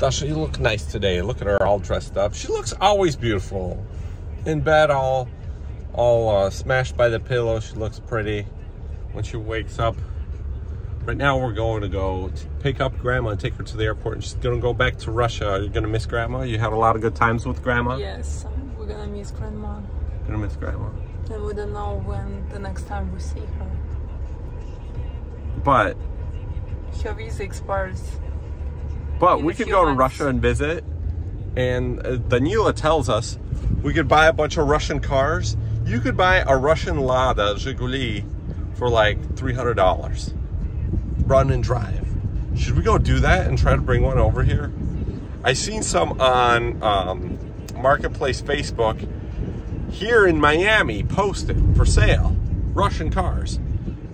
Dasha, you look nice today. Look at her all dressed up. She looks always beautiful. In bed, all smashed by the pillow. She looks pretty when she wakes up. Right now, we're going to go pick up Grandma and take her to the airport. And she's going to go back to Russia. Are you going to miss Grandma? You had a lot of good times with Grandma? Yes, we're going to miss Grandma. Going to miss Grandma. And we don't know when the next time we see her. But her visa expires. But we could go to Russia and visit. And Danila tells us we could buy a bunch of Russian cars. You could buy a Russian Lada Zhiguli for like $300. Run and drive. Should we go do that and try to bring one over here? I seen some on Marketplace Facebook here in Miami posted for sale, Russian cars.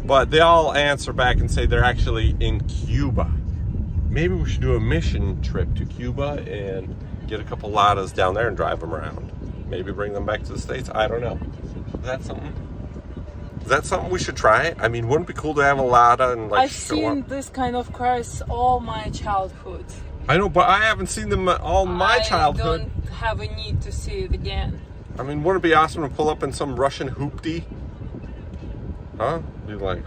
But they all answer back and say they're actually in Cuba. Maybe we should do a mission trip to Cuba and get a couple Ladas down there and drive them around. Maybe bring them back to the States. I don't know. Is that something? Is that something we should try? I mean, wouldn't it be cool to have a Lada and like I've seen this kind of cars all my childhood. I know, but I haven't seen them all my childhood. I don't have a need to see it again. I mean, wouldn't it be awesome to pull up in some Russian hoopty? Huh? Be like...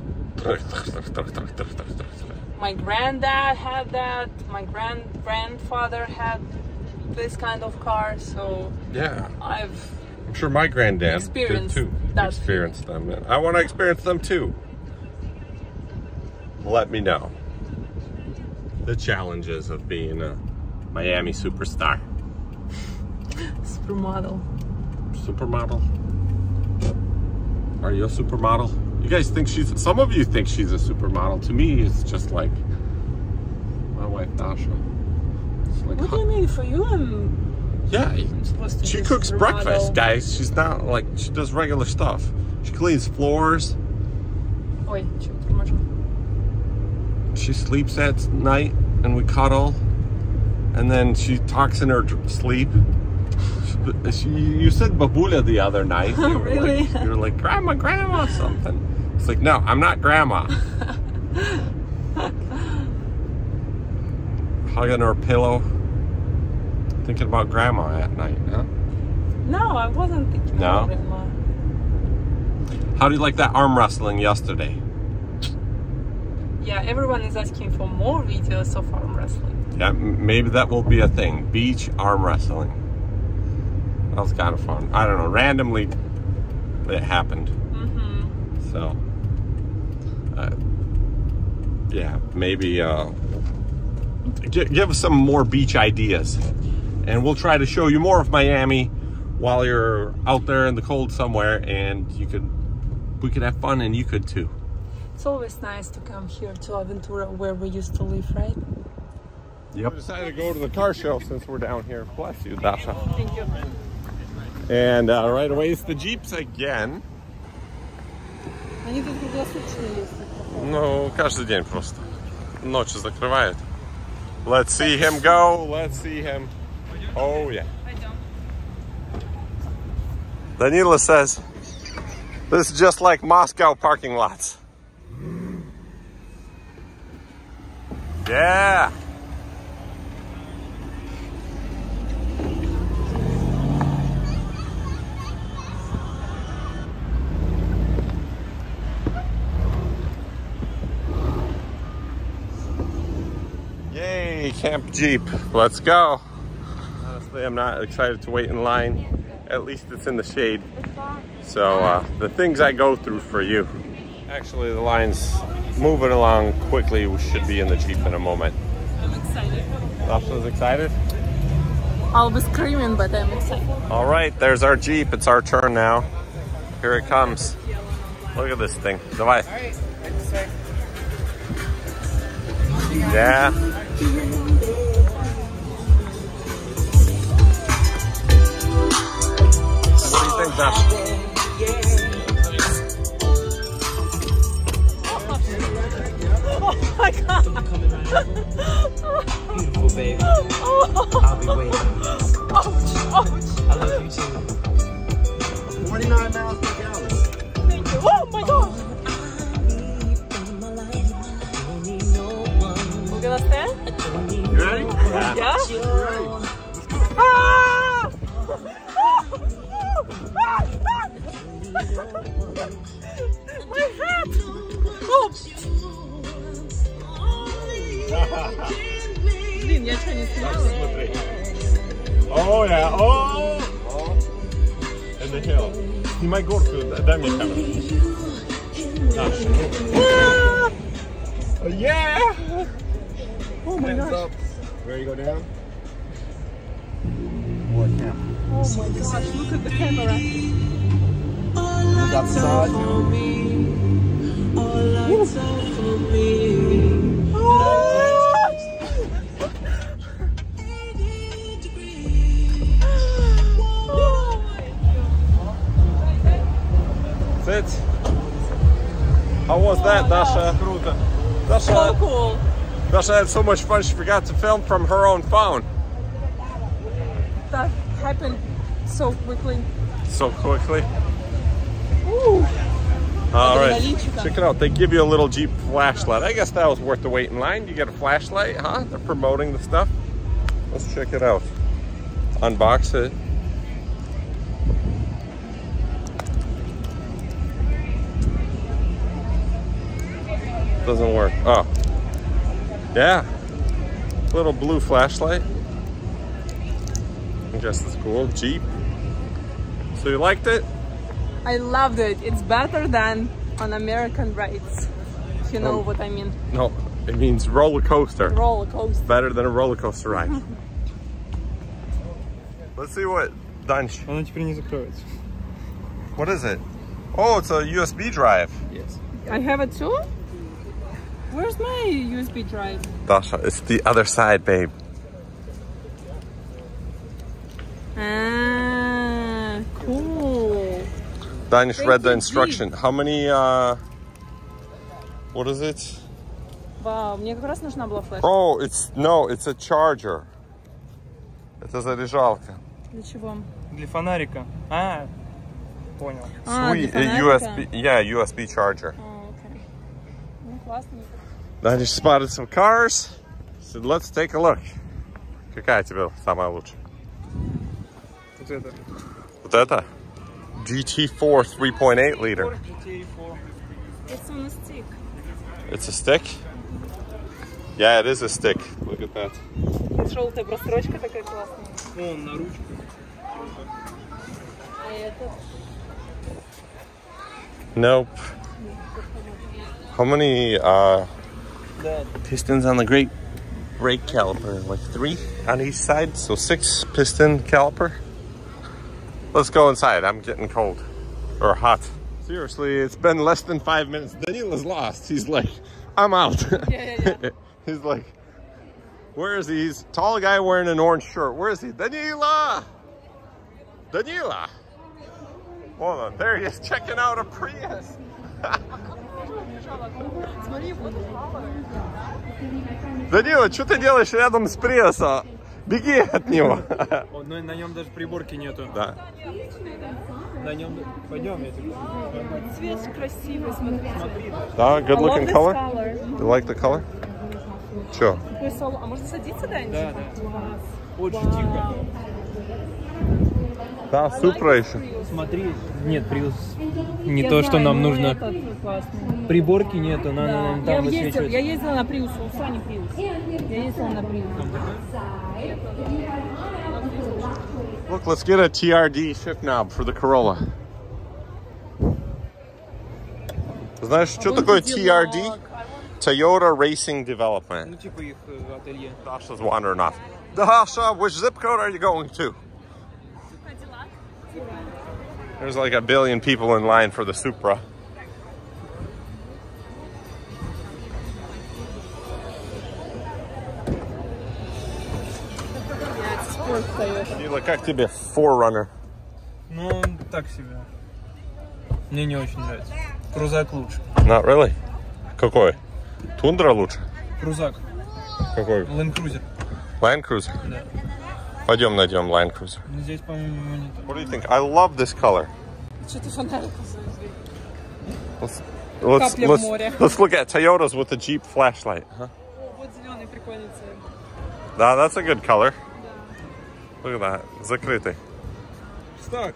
My granddad had that. My grandfather had this kind of car, so... Yeah. I'm sure my granddad did too. Experienced them. I want to experience them too. Let me know the challenges of being a Miami superstar. Supermodel. Supermodel? Are you a supermodel? You guys think some of you think she's a supermodel. To me, it's just like my wife, Dasha. Like, what do you mean? For you, yeah, she cooks breakfast, guys. She's not like, she does regular stuff. She cleans floors. Oi, she sleeps at night and we cuddle. And then she talks in her sleep. You said Babula the other night. You were really? You were like, grandma, something. It's like, no, I'm not grandma. Hugging her pillow. Thinking about grandma at night, huh? No, I wasn't thinking about grandma. How do you like that arm wrestling yesterday? Yeah, everyone is asking for more videos of arm wrestling. Yeah, maybe that will be a thing. Beach arm wrestling. That was kind of fun. I don't know, randomly it happened. Mm-hmm. So, yeah, maybe give us some more beach ideas. And we'll try to show you more of Miami while you're out there in the cold somewhere, and we could have fun, and you could too. It's always nice to come here to Aventura, where we used to live, right? Yep. We decided to go to the car show since we're down here. Bless you, Dasha. Thank you. And right away it's the Jeeps again. Ну, каждый день просто. Ночью закрывают. Let's see him go. Let's see him. Oh, yeah. Danila says, this is just like Moscow parking lots. Yeah. Yay, Camp Jeep. Let's go. Honestly, I'm not excited to wait in line. At least it's in the shade. So the things I go through for you. Actually, the line's moving along quickly. We should be in the Jeep in a moment. I'm excited. Dasha's excited? I'll be screaming, but I'm excited. All right, there's our Jeep. It's our turn now. Here it comes. Look at this thing. Давай. Yeah. What do you think, Dasha? Oh my God. Beautiful baby. I'll be waiting. Ouch, ouch. I love you too. 49 miles per gallon. Thank you. Oh my God. We're gonna stand? You ready? Yeah? My hat! Oh! Блин, я что, не снимала? Oh, yeah. Oh! And the hill. Снимай горку, дай мне камеру. Yeah! Oh my gosh. Where you go down? What camera? Oh my gosh, look at the camera. Look outside. That's it. How was that, Dasha? So Dasha, cool. Dasha had so much fun she forgot to film from her own phone. That happened so quickly. So quickly. Ooh. All right, Adrenalinчика. check it out. They give you a little Jeep flashlight. I guess that was worth the wait in line. You get a flashlight, huh? They're promoting the stuff. Let's check it out. Unbox it. Doesn't work. Oh, yeah. Little blue flashlight. I guess it's cool. Jeep. So you liked it? I loved it. It's better than on American rides. If you know what I mean. No, it means roller coaster. Roller coaster. Better than a roller coaster ride. Let's see what Danch. Она теперь не закроется. What is it? Oh, it's a USB drive. Yes. I have it too? Where's my USB drive? Dasha, it's the other side, babe. Ah, cool. Danch Thank read the you, instruction. How many, what is it? Вау, мне как раз нужна была флешка. Oh, it's a charger. Это заряжалка. Для чего? Для фонарика. А, понял. Sweet, для a фонарика? USB, yeah, USB charger. О, окей. Ну, классно. Danch spotted some cars. Said, let's take a look. Какая тебе самая лучшая? Вот это. Вот это? GT4 3.8 liter. It's on a stick. It's a stick? Yeah, it is a stick. Look at that. Желтая прострочка такая классная. Вон на ручке. А это... Nope. How many pistons on the great brake caliper? Like 3 on each side, so 6 piston caliper. Let's go inside. I'm getting cold or hot. Seriously, it's been less than 5 minutes. Daniel is lost. He's like, I'm out. Yeah. He's like, where is he? He's a tall guy wearing an orange shirt. Where is he? Daniela! Daniela! Hold on, there he is checking out a Prius. Данила, что ты делаешь рядом с Приусом? Беги от него. Но на нем даже приборки нету. Да. На нем... Пойдем, я тебе... Цвет красивый, смотрите. Да, good looking I love color. this color. You like the color? Чё? Такой соло. А можно садиться, Данечка? Да, да. Очень тихо. Да, Supra еще. Смотри. Нет, Prius не то, что нам нужно. Приборки нету, надо там высвечивать. Я ездила на Prius, у Сани Prius. Я ездила на Prius. Look, let's get a TRD shift knob for the Corolla. Знаешь, что такое TRD? Toyota Racing Development. Ну, типа их ателье. Dasha's wandering off. Dasha, which zip code are you going to? There's like a billion people in line for the Supra. Sheila, как тебе Forerunner? Ну, так себе. Мне не очень нравится. Крузак лучше. Not really. Какой? Тундра лучше? Крузак. Какой? Land Cruiser. Land Cruiser? Да. Пойдем найдем Land Cruiser. Но здесь, по-моему, его нет. What do you think? I love this color. Что ты фонарик? Let's в море. look at Toyotas with the Jeep flashlight. Huh? Вот зеленый прикольный цвет. Да, that's a good color. Look at that. Закрытый. Stuck.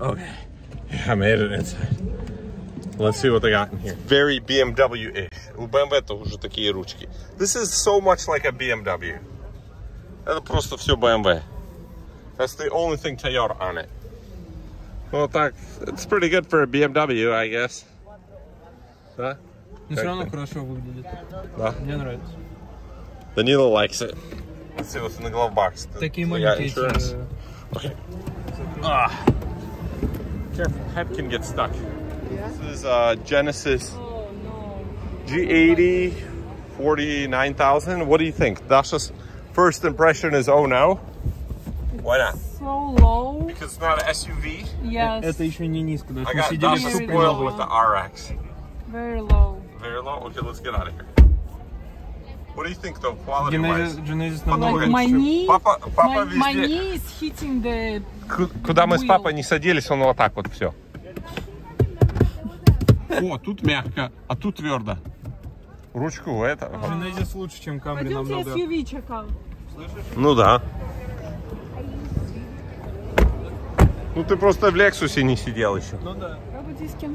Okay. Yeah, I made it inside. Let's see what they got in here. Very BMW-ish. У BMW тоже уже такие ручки. This is so much like a BMW. Это просто все BMW. That's the only thing Toyota on it. Well, так, it's pretty good for a BMW, I guess. Да? Но все равно хорошо выглядит. Да. Мне нравится. Danilo likes it. Let's see what's in the glove box. Такие We got маленькие insurance. эти... Careful, head can get stuck. This is Genesis Oh no. G80 49,000. What do you think? Dasha's first impression is oh no. Why not? So low. Because it's not an SUV. Yes. Это еще не низко. I Мы got сидели Dasha Very spoiled low. with the RX. Very low. Very low. Okay, let's get out of here. What do you think though, quality wise? Genesis Потом намного говорит, My лучше. knee. Папа My везде. knee is hitting the. Куда мы с Wheel. папой не садились, он вот так вот все. О, тут мягко, а тут твердо. Ручку это. Genesis лучше, чем Camry Пойдемте намного. SUV check out. Ну да. Ну ты просто в Лексусе не сидел еще. Ну да. Как бы диски?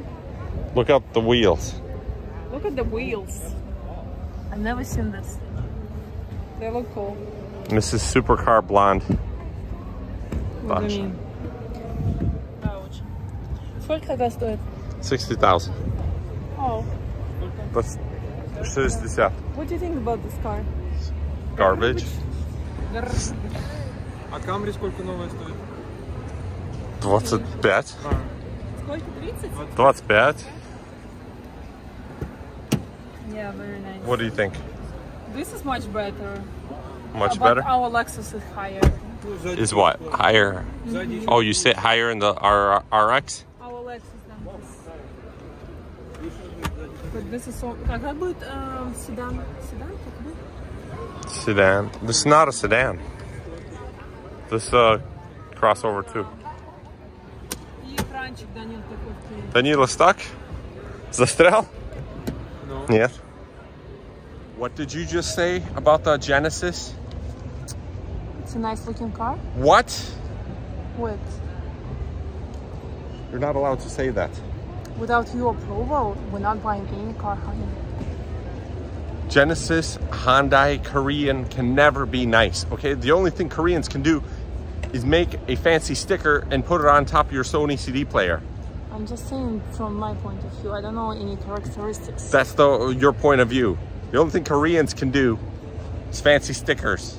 Look at the wheels. Look at the wheels. I've never seen this. They look cool. This is Supercar Blonde. What do Dasha. you mean? Ouch. Сколько это стоит? 60,000. Oh. That's 60. What do you think about this car? Garbage. А Camry сколько новая стоит? 25. Сколько? 30? 25. Yeah, very nice. What do you think? This is much better. Much But better? our Lexus is higher. Is what? Higher? Oh, you sit higher in the RX? Our Lexus than this. But this is so... А как будет седан? Седан? Как будет? Sedan. This is not a sedan. This crossover too. И экранчик, Данил, такой впереди. Danilo stuck? Застрял? No. Нет. What did you just say about the Genesis? It's a nice looking car. What? What? You're not allowed to say that. Without your approval, we're not buying any car, honey. Genesis, Hyundai, Korean can never be nice, okay? The only thing Koreans can do is make a fancy sticker and put it on top of your Sony CD player. I'm just saying from my point of view. I don't know any characteristics. That's your point of view. The only thing Koreans can do is fancy stickers.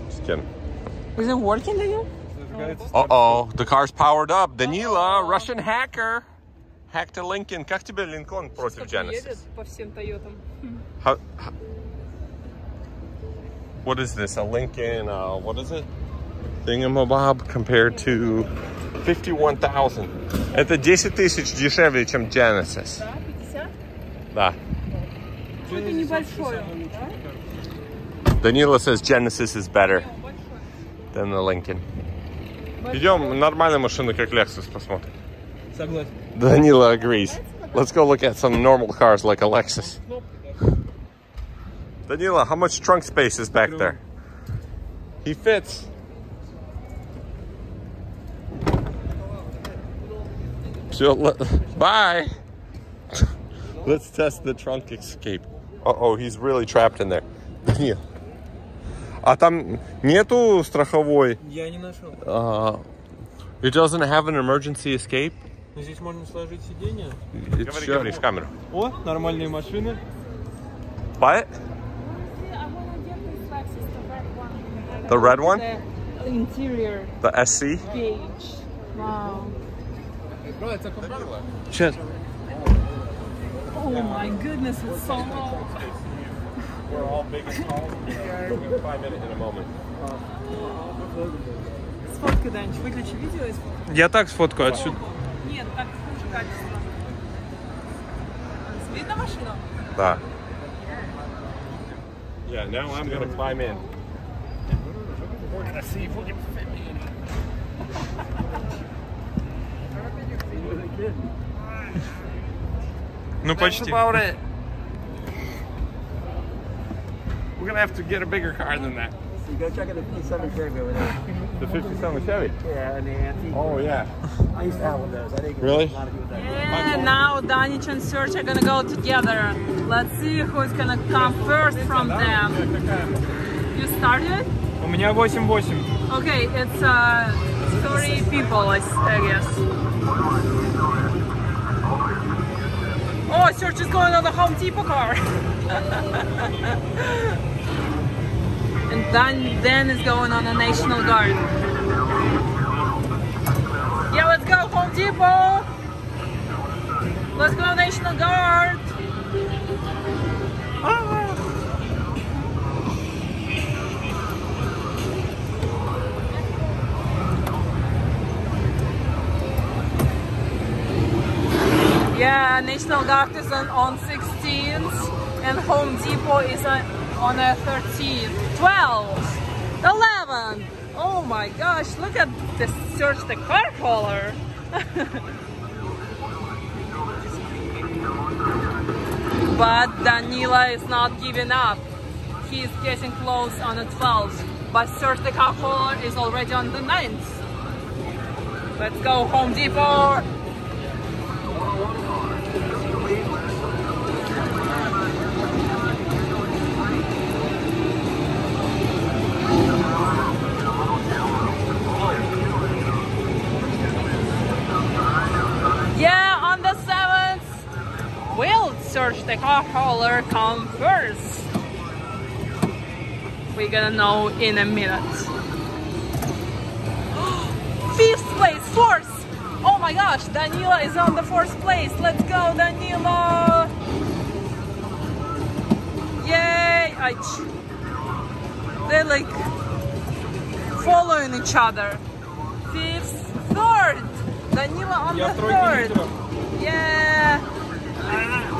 Just kidding. Is it working, Daniel? Uh-oh, the car's powered up. Danila, Russian hacker. Hacked a Lincoln. Как тебе Lincoln против Genesis? По всем Тойотам. What is this? A Lincoln, what is it? Thingamabob compared to 51,000. Это 10 тысяч дешевле, чем Genesis. Да, 50? Да. Какой-то небольшой, да? Danila says Genesis is better than the Lincoln. Идем нормальные машины, как Lexus, посмотрим. Согласен. Danila agrees. Let's go look at some normal cars like a Lexus. Danila, how much trunk space is back there? He fits. Bye. Let's test the trunk escape. Uh-oh, he's really trapped in there. Danila. А там нету страховой? Я не нашел. It doesn't have an emergency escape? Но здесь можно сложить сиденье. Говори в камеру. О, нормальные машины. What? The red one? The interior The SC? beige. Wow. Сейчас. Oh my goodness, it's so low. We're all big and tall. 5 minutes in a moment. Сфоткай, Данч, выключи видео и сфоткай. Я так сфоткаю отсюда. Нет, так хуже качество. Видно машину? Да. Yeah, now I'm gonna climb in. We're gonna see if we can fit me in. Ну почти. About it. We're gonna have to get a bigger car than that. So you go check out the 57 Chevy over there. The 57 Chevy. Yeah, and the antique. Oh yeah. I used to have one of those. I think Really? a lot of people with that. Yeah, now Danich and Serge are gonna go together. Let's see who's gonna come first from them. You started? У меня 8-8. Okay, it's 30 people, I guess. Oh, Serge is going on the Home Depot car. And Dan is going on a National Guard. Yeah, let's go Home Depot. Let's go National Guard. Yeah, National Guard is on 16th and Home Depot is on a 13th, 12th, 11th. Oh my gosh, look at the Serge the car hauler. But Danila is not giving up. He's getting close on the 12th. But Serge the car hauler is already on the 9th. Let's go Home Depot. Yeah, on the 7th, will Serge the car hauler come first? We're gonna know in a minute. 5th place, 4th! Oh my gosh, Danila is on the 4th place. Let's go, Danila! Yay! They're like following each other. 5th, 3rd! Danila on the 3rd. Yeah.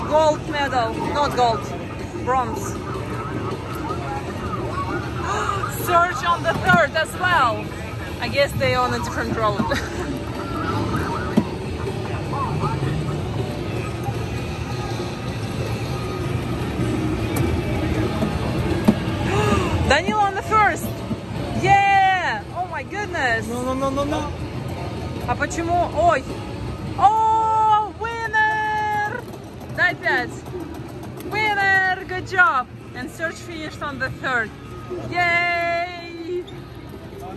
Gold medal. Not gold. Bronze. Serge on the 3rd as well. I guess they're on a different road. Danila on the 1st. Yeah. Oh my goodness. No. А почему? Ой! Oh, winner! Дай 5. Winner! Good job! And Serge finished on the 3rd. Yay!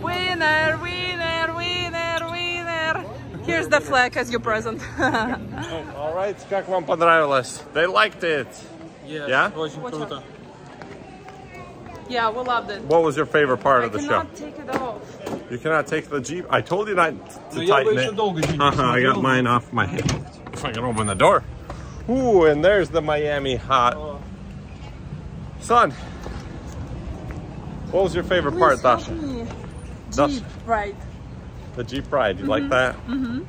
Winner! Winner! Winner! Winner! Here's the flag as your present. All right, как вам понравилось? They liked it. Yes, Yeah? очень круто. Yeah, we loved it. What was your favorite part I of the show? cannot take it off. You cannot take the Jeep. I told you not to я бы tighten еще it. долго не I got mine off my head. If I can open the door. Ooh, and there's the Miami hot. Son, what was your favorite part, Dasha? Me. Dasha? Jeep, right. The Jeep ride. You like that? Mm-hmm.